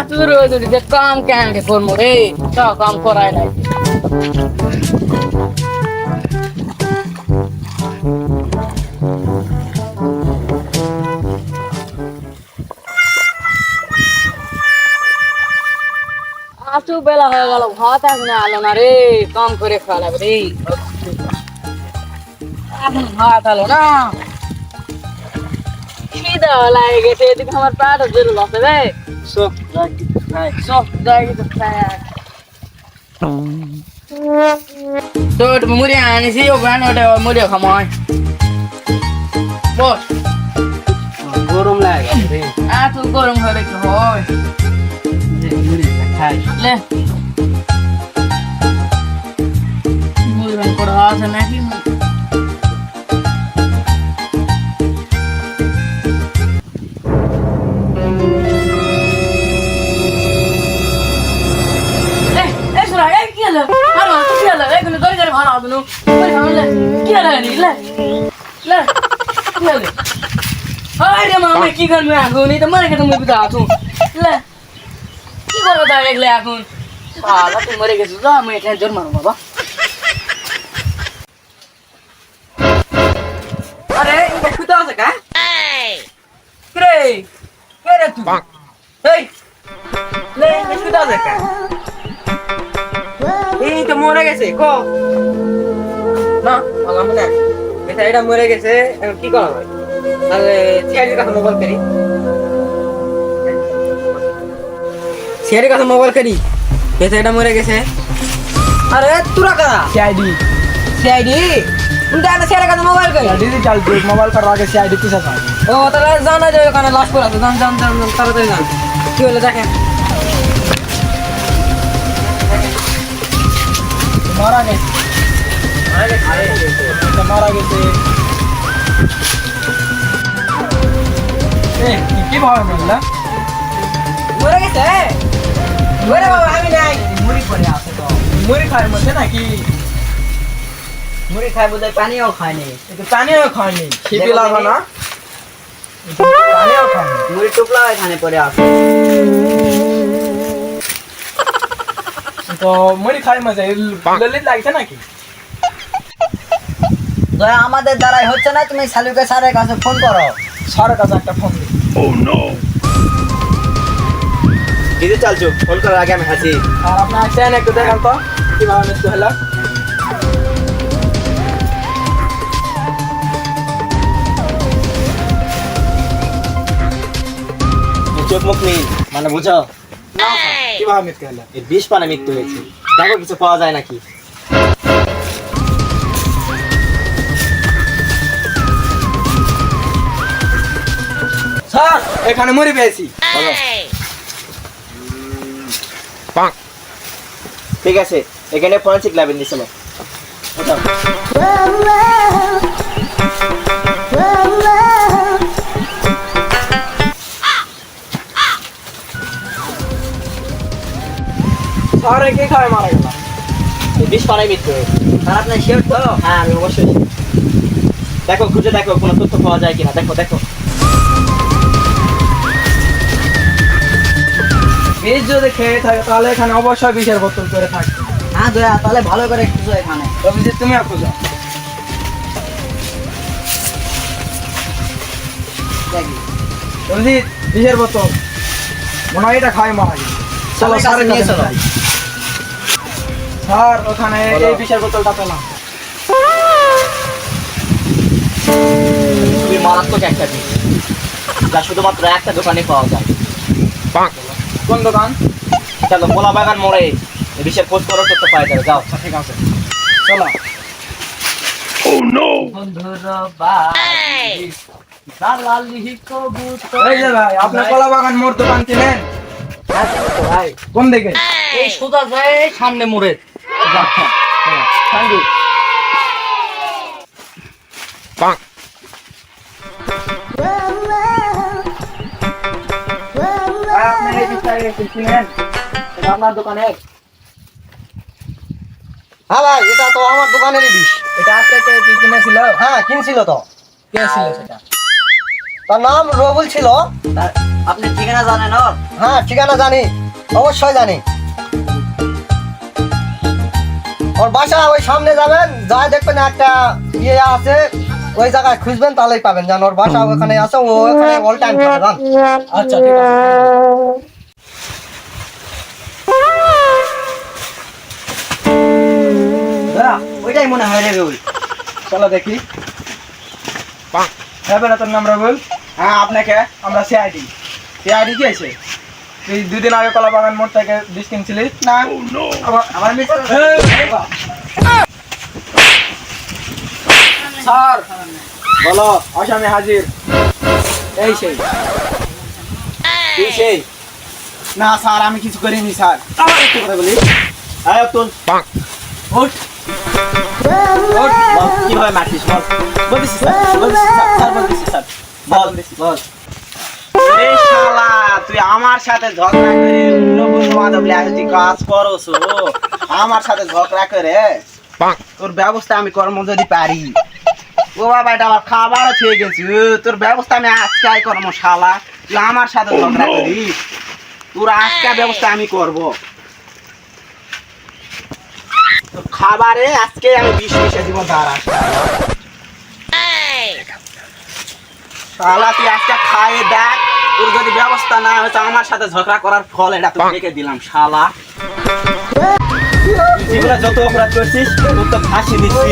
তুই রোজ যে কাম কেন করবো রে, তা কাম করাই নাই। আচু বেলা হয়ে গেল, ভাত এখনো আলো না রে, কাম করে ফেলাবে রে। এখন ভাত আলো না, খিদা লাগে গেছে, এদিকে আমার পেটও জোরে লাগছে রে। সব রাখি খাই। সব জায়গায় তো খায়। তো মুড়ি আনিছি, ওখানে ওটা মুড়ি খামাই বস। গরম লাগে রে। এত গরম হলে কি হয়? মুড়িটা খাই। লে মুড়ি করা আছে নাকি? কি করবো এখন? এই তো মারে খেতে মরে আছো, কি করবো তাই দেখলে এখন? তুই মরে গেছিস, আমি এখানে জোর মারো বাবা। আরে কোথাও আছে কা রে, কে রে তুই? এই লে কোথাও আছে কা? এই তো মরে গেছে ক না বললাম না এটা এটা মরে গেছে এখন কি করা হয় তাহলে সিআইডির কাছে মোবাইল করি সিআইডির কাছে মোবাইল করি বেটা এটা মরে গেছে আরে তুরা কারা सीआईडी সিআইডি তুমি তাহলে সিআইডির কাছে মোবাইল করি डिजिटल देख मोबाइल करवा के सीआईडी पीछे था ও তাহলে জানা যায় ওখানে লাশ পড়ে আছে জান জান জান তাড়াতাড়ি জান কি হলো দেখেন मारा गया मारा गया ए की भाव मिलला মরে গেছে মরে বাবা আমি নাই मुड़ी पड़े आसे तो मुड़ी खाए मत ना कि মুড়ি খাই বলে পানিও খায়নি तो पानी में खानी खीपी लागा ना पानी में खानी মুড়ি টুকলা এখানে পড়ে আছে तो मुड़ी खाए मजे ललित লাগছে নাকি দয়া আমাদের দ্বারাই হচ্ছে না তুমি শালুকে স্যারের কাছে ফোন করো সারা কাছে একটা ফোন দে দিদি চালছো ফোন করার আগে আমি হাসি আর আপনার চেন একটু দেখান তো কিভাবে মৃত্যু হলো চোখ মুখ নেই মানে বুঝো কিভাবে মৃত্যু হলো এই বিষ পানে মৃত্যু হয়েছে দেখো কিছু পাওয়া যায় নাকি স্যার এখানে মরে পেয়েছি ঠিক আছে এখানে ফরেনসিক ল্যাবে নিয়ে চলো ওঠো। স্যার কে খায় মারা গেল এই বিষ পানে মৃত্যু হয়েছে আর আপনার শিওর তো হ্যাঁ আমি অবশ্যই দেখো খুঁজে দেখো কোনো তথ্য পাওয়া যায় কিনা দেখো দেখো বিষ যদি খেয়ে থাকে তাহলে এখানে অবশ্যই বিষের বোতল করে থাকবে হ্যাঁ দয়া তাহলে ভালো করে খুঁজো এখানে অভিজিৎ তুমি খুঁজো দেখি অভিজিৎ বিষের বোতল মনে হয় এটা খায় মারা গেছে চলো স্যারের কাছে স্যারের নিয়ে কাছে চলো। যাই। স্যার ওখানে এই বিষের বোতলটা পেলাম খুবই মারাত্মক একটা বিষ যা শুধুমাত্র একটা দোকানে পাওয়া যায় কোন দোকান চলো মোলা বাগান মোড়ে এই বিষের খোঁজ করো তথ্য পাওয়া যাবে যাও ঠিক আছে চলো বন্ধুরা বাই দালালি কবুতর। এই যে ভাই আপনার কলা বাগান মোর দোকান কিনেন ভাই কোন দিকে এই সোজা যায় সামনে মোড়ে। থ্যাংক ইউ আপনি এই বিষয়ে কিনেন এটা আপনার দোকানে হ্যাঁ ভাই এটা তো আমার দোকানেরই বিষ এটা আজকে কি কিনেছিল হ্যাঁ কিনছিল তো কে ছিল সেটা তার নাম রবুল ছিল আপনি ঠিকানা জানেন ওর? হ্যাঁ ঠিকানা জানি, অবশ্যই জানি। ওর বাসা ওই সামনে যাবেন, যা দেখবেন একটা ইয়ে আছে, ওই জায়গায় খুঁজবেন তাহলেই পাবেন। জান ওর বাসা ওখানে আছে, ও ওখানে অল টাইম থাকে। জান আচ্ছা ঠিক আছে। দাদা ওইটাই মনে হয় রে ওই। চলো দেখি। হ্যাঁ বেটা তোর নাম রাহুল? হ্যাঁ আপনাকে আমরা সিআইডি। সিআইডি কি আছে? তুই 2 দিন আগে কলা বাগান মোড় থেকে বিষ কিনছিলি না? আমার মিস স্যার বলো, আসামি হাজির। এই সেই। তুই সেই না স্যার আমি কিছু করিনি স্যার। আবার একটু কথা বলি। আয় তুল উঠ। বল, কিভাবে মারছিস বল। বলতেছি স্যার, বলতেছি স্যার, বলতেছি স্যার। বল বল। রে শালা তুই আমার সাথে ঝগড়া করে বন্ধু বান্ধব লিয়ে তুই কাজ করছ, আমার সাথে ঝগড়া করে তোর ব্যবস্থা আমি কর্ম যদি পারি। ও বাবা এটা আমার খাবার খেয়ে গেছি, তোর ব্যবস্থা আমি আজকে কর্ম শালা। তুই আমার সাথে ঝগড়া করি, তোর আজকে ব্যবস্থা আমি করব। তোর খাবারে আজকে আমি 20 পয়সা দিব দাঁড়া শালা। তুই আজকে খাইয়ে দেখ, তোর যদি ব্যবস্থা না হয়েছে আমার সাথে ঝগড়া করার ফল এটা তুই রেখে দিলাম শালা। তুই যেগুলো যত অপরাধ করছিস তোর তো ফাঁসি দিচ্ছি।